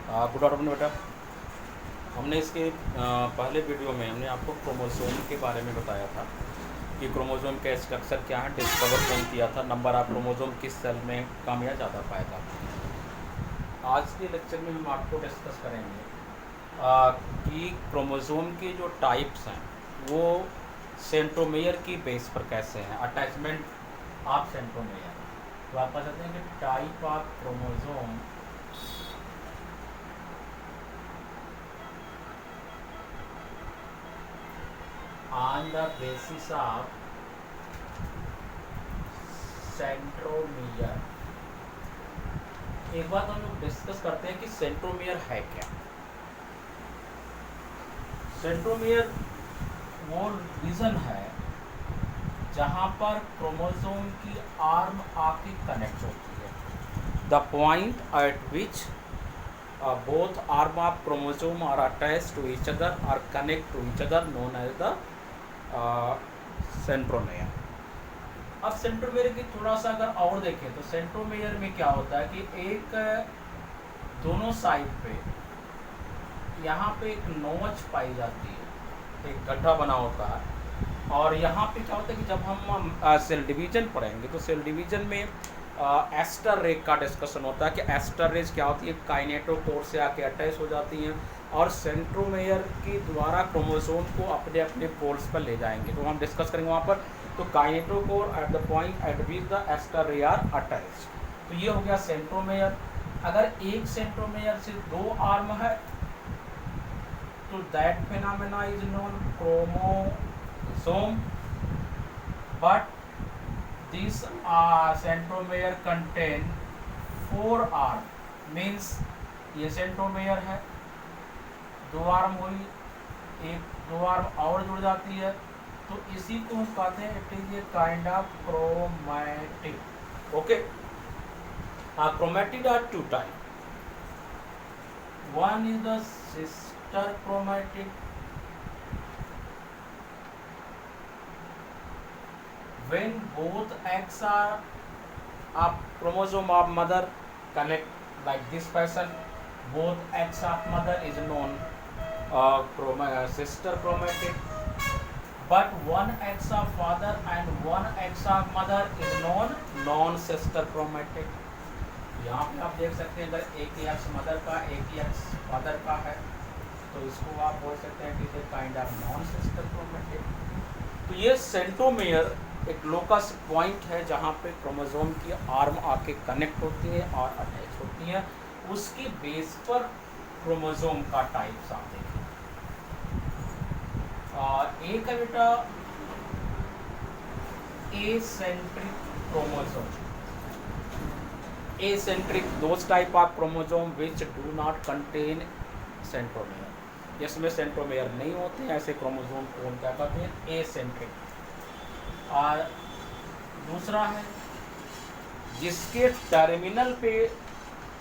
Good afternoon बेटा। हमने इसके पहले वीडियो में हमने आपको क्रोमोसोम के बारे में बताया था कि क्रोमोसोम का स्ट्रक्चर क्या है, डिस्कवर कौन किया था, नंबर ऑफ क्रोमोसोम किस सेल में कम या ज़्यादा पाएगा। आज के लेक्चर में हम आपको डिस्कस करेंगे कि क्रोमोसोम के जो टाइप्स हैं वो सेंट्रोमेयर की बेस पर कैसे हैं, अटैचमेंट ऑफ सेंट्रोमेयर। तो आप कह सकते हैं कि type of chromosome on the basis of centromere. एक बात हम लोग डिस्कस करते हैं कि सेंट्रोमियर है क्या। सेंट्रोमियर वो रीजन है जहां पर क्रोमोसोम की आर्म आके कनेक्ट होती है। The point at which both arm of chromosome are attached to each other or connect to each other known as the centromere. अब सेंट्रोमेयर की थोड़ा सा अगर और देखें तो सेंट्रोमेयर में क्या होता है कि एक दोनों साइड पे यहाँ पे एक नोच पाई जाती है, एक गड्ढा बना होता है। और यहाँ पे क्या होता है कि जब हम सेल डिवीजन पढ़ेंगे तो सेल डिवीजन में एस्टर रेज का डिस्कशन होता है कि एस्टर रेज क्या होती है, काइनेटोकोर से आके अटैच हो जाती हैं और सेंट्रोमेयर के द्वारा क्रोमोसोम को अपने अपने पोल्स पर ले जाएंगे। तो हम डिस्कस करेंगे वहाँ पर। तो kinetochore at the point at which the aster ray are attach. तो ये हो गया सेंट्रोमेयर। अगर एक सेंट्रोमेयर से दो आर्म है तो that phenomena is known chromosome. But this centromere contain 4 arm, means ये सेंट्रोमेयर है, 2 आर्म हुई, एक 2 आर्म और जुड़ जाती है, तो इसी को हम कहते हैं it is a kind of chromatid. Okay, chromatid are 2 type. One is the sister chromatid, when both eggs are of chromosome of mother connect like this fashion, both eggs of mother is known sister chromatid, but one eggs of father and one eggs of mother is known non sister chromatid। यहाँ पे आप देख सकते हैं अगर एक ही x mother का एक ही एक्स फादर का है तो इसको आप बोल सकते हैं कि it is kind of non sister chromatid. तो ये सेंट्रोमेयर एक लोकस पॉइंट है जहाँ पे क्रोमोसोम की आर्म आके कनेक्ट होती है और अटैच होती है, उसकी बेस पर क्रोमोसोम का टाइप्स आते हैं। एक है बेटा eccentric chromosome. Eccentric those type of chromosome which do not contain centromere, जिसमें सेंट्रोमेयर नहीं होते हैं, ऐसे क्रोमोसोम को हम क्या कहते हैं, एसेंट्रिक। और दूसरा है जिसके टर्मिनल पे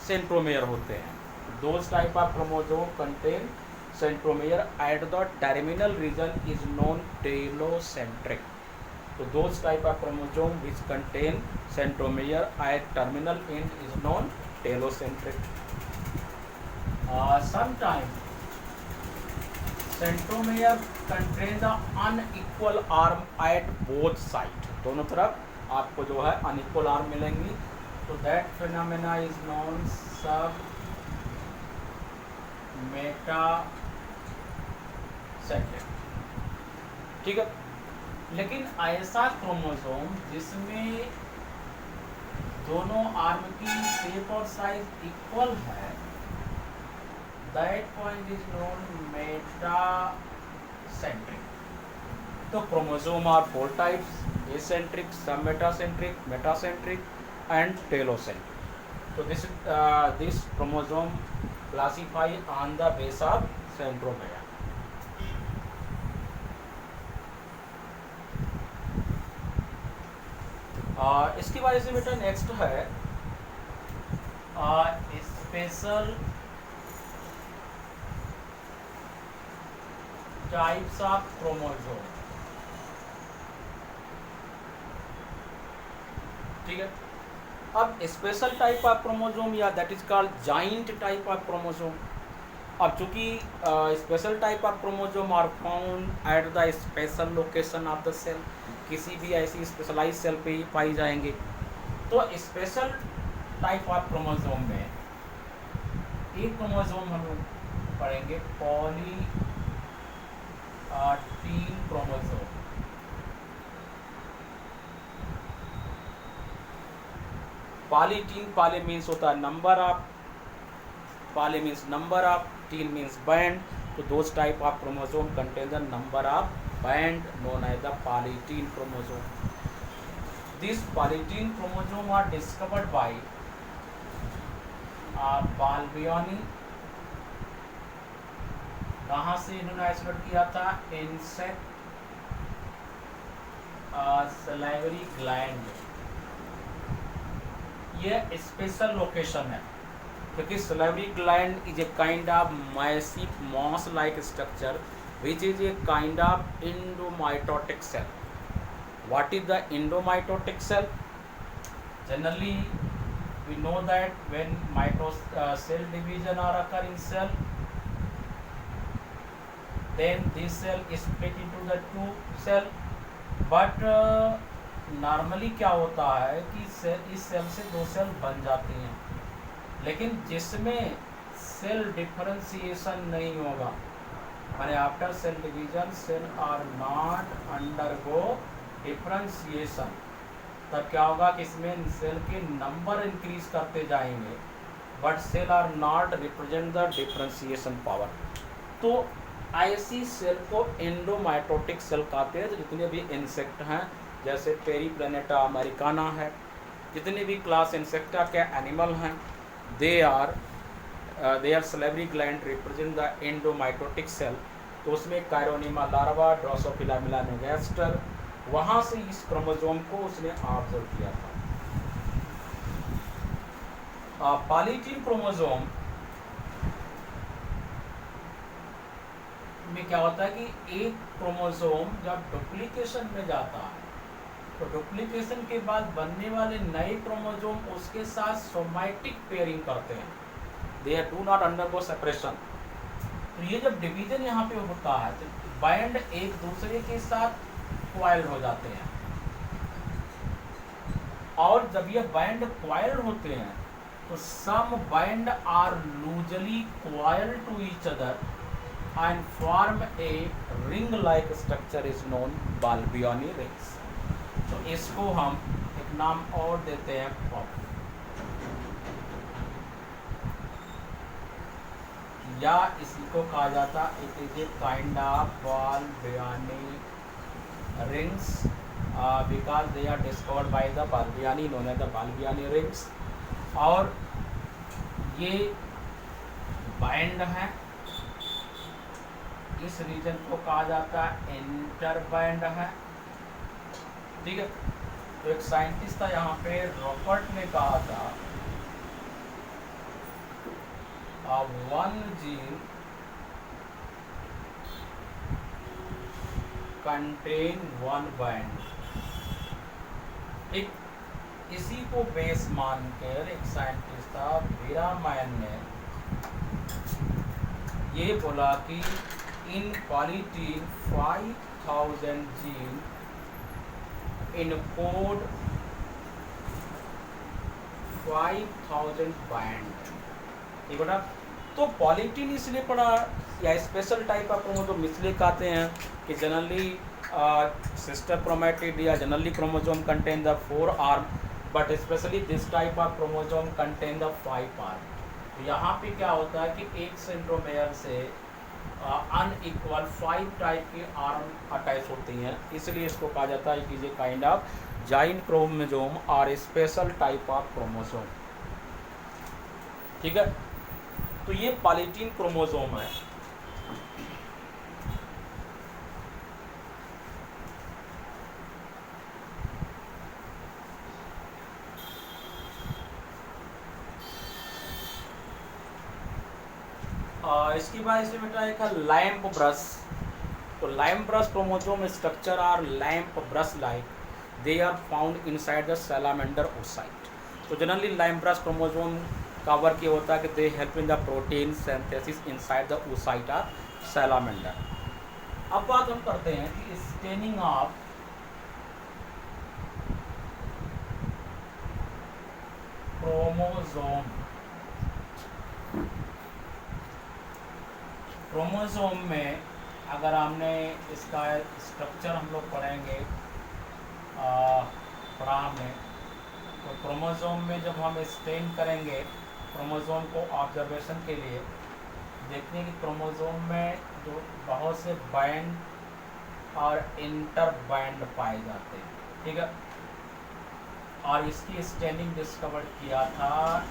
सेंट्रोमेयर होते हैं। Those type of chromosome contain centromere at the terminal region is known telocentric. तो those type of chromosome which contain centromere at terminal end is known telocentric. Sometime centromere contain the unequal arm at both side, दोनों तरफ आपको जो है unequal arm मिलेंगी। तो that phenomena is known sub metacentric. ठीक है, लेकिन ऐसा क्रोमोसोम जिसमें दोनों आर्म की शेप और साइज इक्वल है, that point is known metacentric. तो क्रोमोसोम आर 4 टाइप्स, एसेंट्रिक, सब मेटासेंट्रिक, मेटासेंट्रिक एंड टेलोसेंट्रिक। तो this chromosome classify on the base of centromere. इसकी वजह से बेटा नेक्स्ट है स्पेशल टाइप्स ऑफ क्रोमोसोम। ठीक है, अब स्पेशल टाइप ऑफ क्रोमोसोम या that is called giant type of chromosome. अब चूंकि special type of chromosome are found at the special location of the cell, किसी भी ऐसी स्पेशलाइज सेल पे ही पाई जाएंगे। तो स्पेशल टाइप ऑफ क्रोमोसोम में एक क्रोमोसोम हम लोग पढ़ेंगे polytene chromosome. Polytene, poly means होता है number of, poly means number of, tene means band. तो those type of chromosome contain the number of band known as the polytene chromosome. These polytene chromosome are discovered by Balbiani. कहाँ से इन्होंने isolate किया था? Insect salivary gland. ये special location है क्योंकि salivary gland is a kind of massive moss like structure which is a kind of endomitotic cell. What is the endomitotic cell? Generally we know that when cell division or occur in cell, then this cell is split into the two cell, but normally क्या होता है कि इस cell से दो cell बन जाती हैं, लेकिन जिसमें सेल डिफरेंशिएशन नहीं होगा, माने after cell division cell are not undergo differentiation, तब क्या होगा कि इसमें सेल के नंबर इंक्रीज करते जाएंगे but cell are not represent the differentiation power. तो ऐसी सेल को एंडोमाइटोटिक सेल कहते हैं। तो जितने भी इंसेक्ट हैं जैसे पेरीप्लेनेटा अमेरिकाना है, जितने भी क्लास इंसेक्टा के एनिमल हैं, they are salivary gland represent the endomitotic cell. तो उसमें कायरोनिमा लार्वा, ड्रोसोफिला मेलानोगास्टर, वहाँ से इस क्रोमोसोम को उसने ऑब्जर्व किया था। पॉलीटीन क्रोमोसोम में क्या होता है कि एक क्रोमोसोम जब डुप्लीकेशन में जाता है तो डुप्लीकेशन के बाद बनने वाले नए क्रोमोसोम उसके साथ सोमैटिक पेयरिंग करते हैं, they do not undergo separation. तो ये जब डिवीजन यहाँ पे होता है तो बैंड एक दूसरे के साथ क्वाइल्ड हो जाते हैं, और जब ये बैंड क्वाइल्ड होते हैं तो some band are loosely coiled to each other and form a ring like structure is known Balbiani rings। तो इसको हम एक नाम और देते हैं पफ, या इसी को कहा जाता it is a kind of Balbiani rings because they are discovered by the Balbiani known as the Balbiani rings. और ये बैंड है, इस रीजन को कहा जाता है इंटरबैंड है, ठीक है। तो एक साइंटिस्ट था यहाँ पे रॉबर्ट ने कहा था one gene contain one band। एक इसी को बेस मानकर एक साइंटिस्ट था वीरामैन ने ये बोला कि in polytene 5000 gene encode 5000 band। ठीक है। तो पॉलीटीन इसलिए पड़ा या स्पेशल टाइप ऑफ क्रोमोसोम इसलिए कहते हैं कि जनरली सिस्टर क्रोमैटिड या generally chromosome contain the 4 arm, but specially this type of chromosome contain the 5 arm. तो यहाँ पे क्या होता है कि एक सेंट्रोमेयर से अनइक्वल 5 टाइप की आर्म अटैच होती हैं, इसलिए इसको कहा जाता है कि ये काइंड ऑफ जॉइंट क्रोमोसोम और स्पेशल टाइप ऑफ क्रोमोसोम। ठीक है। तो ये पॉलीटीन क्रोमोसोम है। इसके बाद इसमें बेटा एक है लैंप ब्रश। तो lamp brush chromosome structure are lamp brush like, they are found inside the salamander oocyte. तो जनरली लाइमब्रश क्रोमोसोम का वर्क ये होता है कि they help in the protein synthesis inside the oocyte salamander। अब बात हम करते हैं कि स्टेनिंग ऑफ क्रोमोसोम। क्रोमोसोम में अगर हमने इसका स्ट्रक्चर हम लोग पढ़ेंगे पढ़ा में, तो क्रोमोसोम में जब हम स्टेन करेंगे क्रोमोसोम को ऑब्जर्वेशन के लिए, देखते हैं कि क्रोमोसोम में जो बहुत से बैंड और इंटर बैंड पाए जाते हैं, ठीक है। और इसकी स्टेनिंग डिस्कवर किया था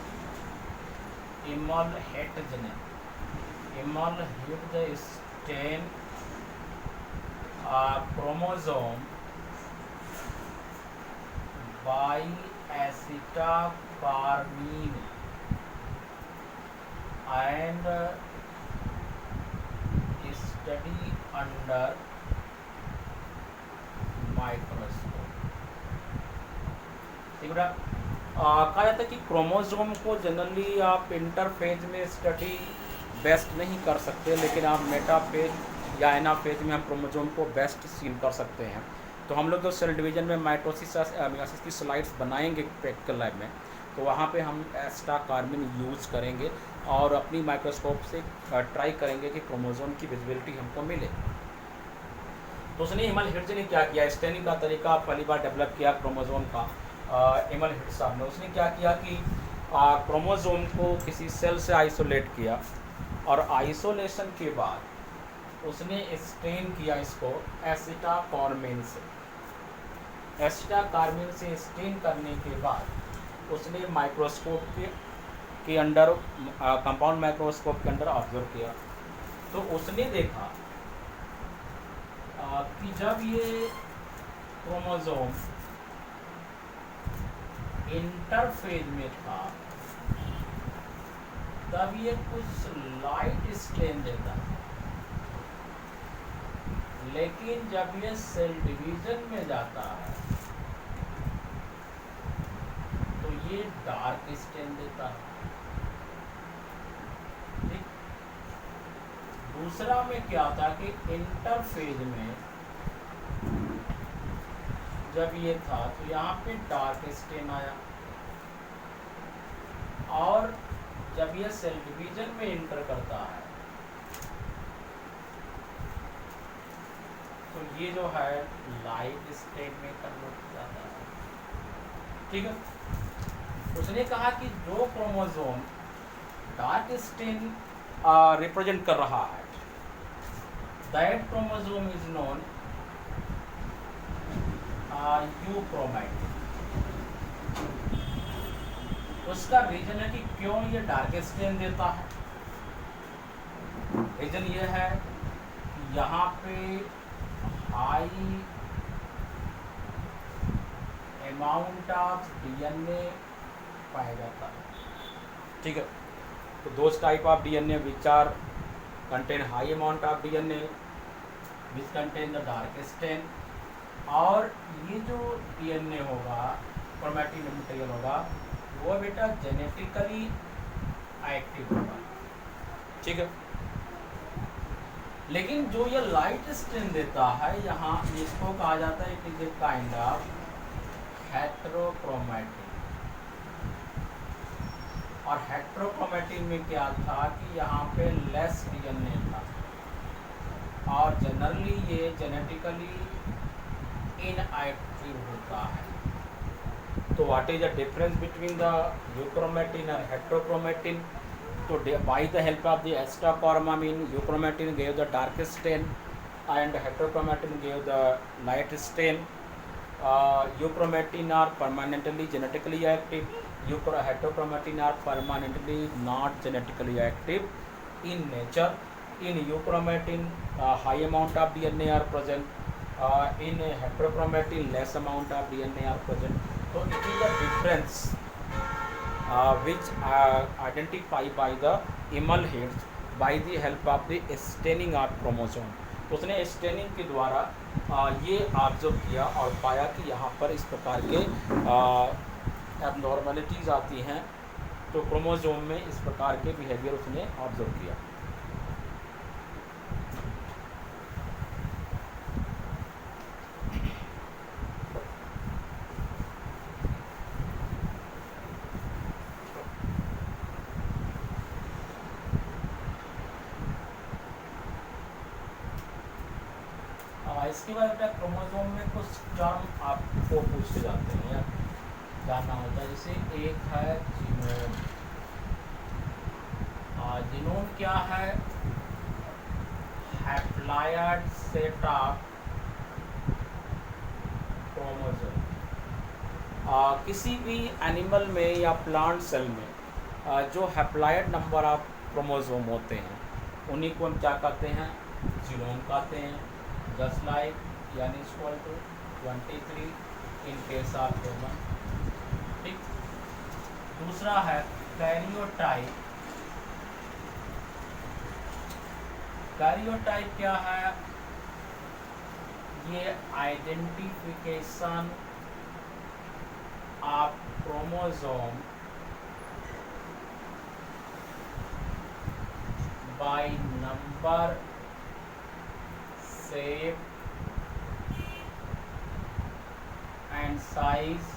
इमल हेटज ने। Emil Heitz stain chromosome by acetocarmine and study under microscope। ठीक है। कहा जाता है कि क्रोमोसोम को जनरली आप इंटरफेज में स्टडी बेस्ट नहीं कर सकते, लेकिन आप मेटाफेज या एनाफेज में हम क्रोमोसोम को बेस्ट सीन कर सकते हैं। तो हम लोग जो सेल डिवीजन में माइटोसिस मियोसिस की स्लाइड्स बनाएंगे प्रैक्टिकल लैब में, तो वहाँ पे हम एस्टाकार्मिन यूज़ करेंगे और अपनी माइक्रोस्कोप से ट्राई करेंगे कि क्रोमोसोम की विजिबिलिटी हमको मिले। तो उसने इमल हिट्ज ने क्या किया, स्टेनिंग का तरीका पहली बार डेवलप किया क्रोमोसोम का इमल हिट्ज साहब ने। उसने क्या किया कि क्रोमोसोम को किसी सेल से आइसोलेट किया और आइसोलेशन के बाद उसने स्टेन किया इसको एसिटाकार्मिन से। एसिटाकार्मिन से स्टेन करने के बाद उसने माइक्रोस्कोप के अंडर कंपाउंड माइक्रोस्कोप के अंदर ऑब्जर्व किया, तो उसने देखा कि जब ये क्रोमोसोम इंटरफेज में था तब ये कुछ लाइट स्टेन देता है, लेकिन जब ये सेल डिवीजन में जाता है तो ये डार्क स्टेन देता है। ठीक। दूसरा में क्या था कि इंटरफेज में जब ये था तो यहाँ पे डार्क स्टेन आया, और जब ये सेल डिवीजन में इंटर करता है तो ये जो है लाइट स्टेन में कन्वर्ट हो जाता है। ठीक है। उसने कहा कि जो क्रोमोसोम डार्क स्टेन रिप्रेजेंट कर रहा है, that chromosome is known euchromatin. उसका रीजन है कि क्यों ये डार्क स्टेन देता है। रीजन ये है कि यहाँ पे हाई अमाउंट ऑफ डीएनए पाया जाता है। ठीक है। तो those type of DNA which are contain high amount of DNA which contain the dark stain. और ये जो डीएनए होगा, क्रोमैटिन मटेरियल होगा, वो बेटा जेनेटिकली एक्टिव होगा। ठीक है। लेकिन जो ये लाइट स्टेन देता है, यहाँ इसको कहा जाता है it is a kind of heterochromatin. और हेटेरोक्रोमैटिन में क्या था कि यहाँ पे लेस डीएनए था, और जनरली ये जेनेटिकली इनएक्टिव होता है। तो what is the difference between the euchromatin और हेटेरोक्रोमैटिन? तो by the help of the acetocarmine, euchromatin gave the dark stain and heterochromatin gave the light stain. Euchromatin are permanently genetically active, heterochromatin are permanently not genetically active in nature. In euchromatin high amount of DNA are present, in heterochromatin less amount of DNA are present. So it is the difference which identified by the Immel Heads by the help of the staining of chromosome। तो उसने staining के द्वारा ये observe किया और पाया कि यहाँ पर इस प्रकार के एबनॉर्मलिटीज़ आती हैं, तो क्रोमोसोम में इस प्रकार के बिहेवियर उसने ऑब्जर्व किया। इसके बाद बेटा क्रोमोसोम में कुछ टर्म आपको पूछे जाते हैं या जानना होता है। जैसे एक है जीनोम। जीनोम क्या है? Haploid set of chromosome. किसी भी एनिमल में या प्लांट सेल में जो हैप्लॉयड नंबर ऑफ क्रोमोसोम होते हैं उन्हीं को हम क्या कहते हैं? जीनोम कहते हैं। जस्ट लाइक यानी equal to 23 in case of human. ठीक। दूसरा है कैरियोटाइप। कैरियोटाइप क्या है? ये identification of chromosome by number, shape and size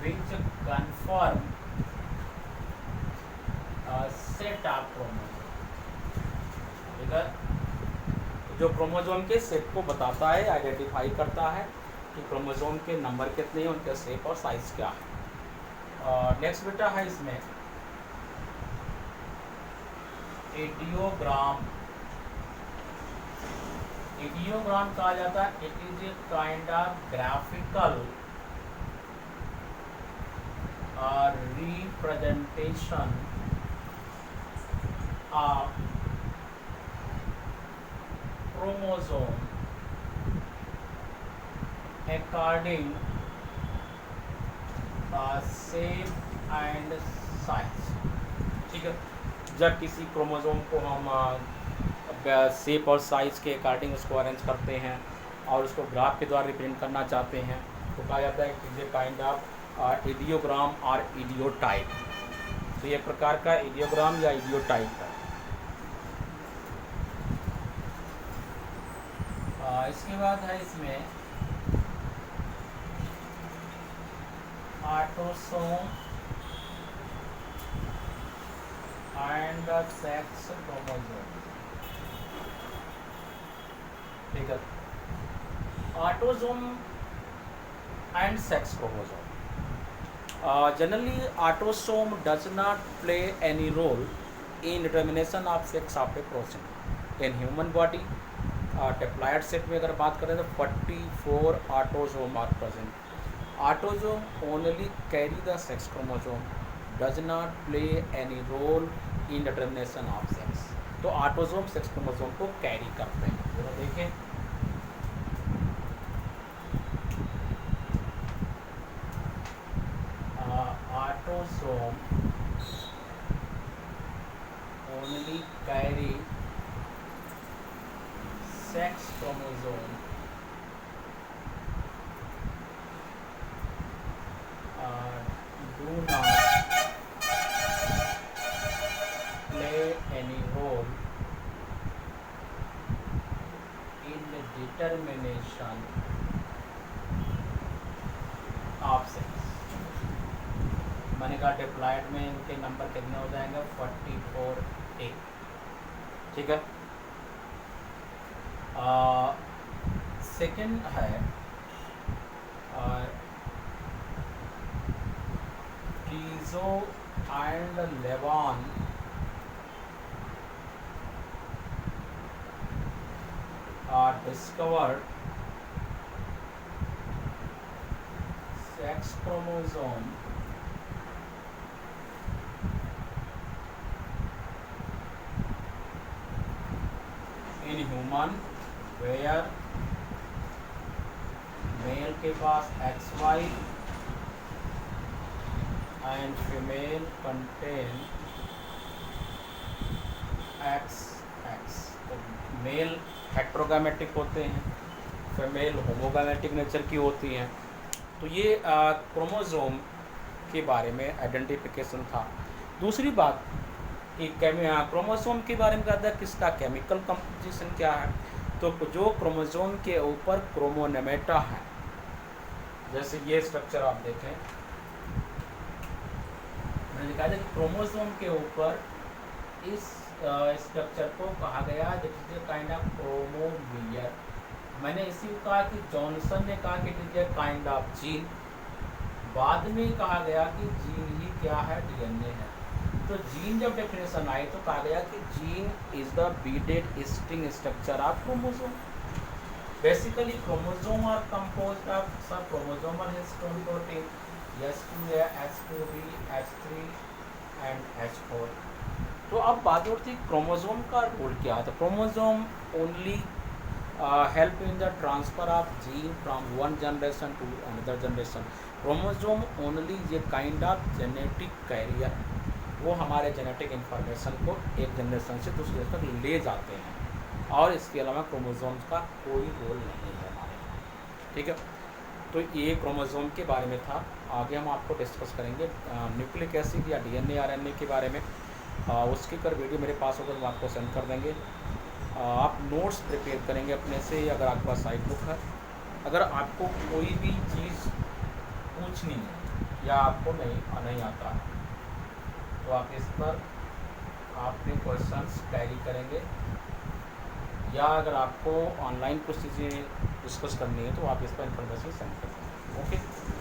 which confirm a set of chromosome। ठीक है, जो क्रोमोसोम के सेट को बताता है, आइडेंटिफाई करता है कि क्रोमोसोम के नंबर कितने हैं, उनका शेप और साइज क्या है। नेक्स्ट बेटा है इसमें इडियोग्राम। इडियोग्राम कहा जाता है, it is a kind of graphical representation of chromosome according shape and size. ठीक है, जब किसी क्रोमोसोम को हम शेप और साइज़ के अकॉर्डिंग उसको अरेंज करते हैं और उसको ग्राफ के द्वारा रिप्रेजेंट करना चाहते हैं तो कहा जाता है कि ये काइंड ऑफ इडियोग्राम और इडियोटाइप। तो ये प्रकार का इडियोग्राम या इडियोटाइप है। इसके बाद है इसमें ऑटोसोम एंड सेक्स क्रोमोसोम। ठीक है, autosome and sex chromosome. Generally, autosome does not play any role in determination of sex of a person. In human body, diploid set में अगर बात करें तो 44 autosome are present. Autosome only carry the sex chromosome, does not play any role in determination of sex. तो autosome sex chromosome को carry करते हैं। जरा देखें, autosome only carry sex chromosome, do not play any role in the determination of sex। मैंने कहा diploid में इनके नंबर कितने हो जाएंगे? 44A। ठीक है, सेकंड है Tjio and Levan discovered sex chromosome in human where male के पास XY and female contain XX। तो मेल हेट्रोगामेटिक होते हैं, फीमेल होमोगैमेटिक नेचर की होती हैं। तो ये क्रोमोसोम के बारे में आइडेंटिफिकेशन था। दूसरी बात कि क्रोमोसोम के बारे में कहता है किसका केमिकल कंपोजिशन क्या है। तो जो क्रोमोसोम के ऊपर क्रोमोनेमेटा है, जैसे ये स्ट्रक्चर आप देखें, मैंने दिखाया था कि क्रोमोसोम के ऊपर इस स्ट्रक्चर को कहा गया इट इज काइंड ऑफ क्रोमोवियर। मैंने इसी को कहा कि जॉनसन ने कहा कि it is kind of gene. बाद में कहा गया कि जीन ही क्या है, डीएनए है। तो जीन जब डेफिनेशन आई तो कहा गया कि gene is the beaded string structure of chromosome. Basically chromosome are composed of सब chromosomal histone protein S2A, H2B, H3 and H4। तो अब बात होती है क्रोमोसोम का रोल क्या है। तो chromosome only help in the transfer of gene from one generation to another generation. Chromosome only ये काइंड ऑफ जेनेटिक कैरियर, वो हमारे जेनेटिक इंफॉर्मेशन को एक जनरेशन से दूसरे तक ले जाते हैं, और इसके अलावा क्रोमोसोम्स का कोई रोल नहीं है हमारे। ठीक है, तो ये क्रोमोसोम के बारे में था। आगे हम आपको डिस्कस करेंगे न्यूक्लिक एसिड या डीएनए आरएनए के बारे में। उसकी अगर वीडियो मेरे पास होगा तो हम आपको सेंड कर देंगे। आप नोट्स प्रिपेयर करेंगे अपने से, अगर आपके पास साइट बुक है। अगर आपको कोई भी चीज़ पूछनी है या आपको नहीं आता है तो आप इस पर अपने क्वेश्चंस कैरी करेंगे, या अगर आपको ऑनलाइन कुछ चीज़ें डिस्कस करनी है तो आप इस पर इंफॉर्मेशन सेंड कर सकते हैं। ओके।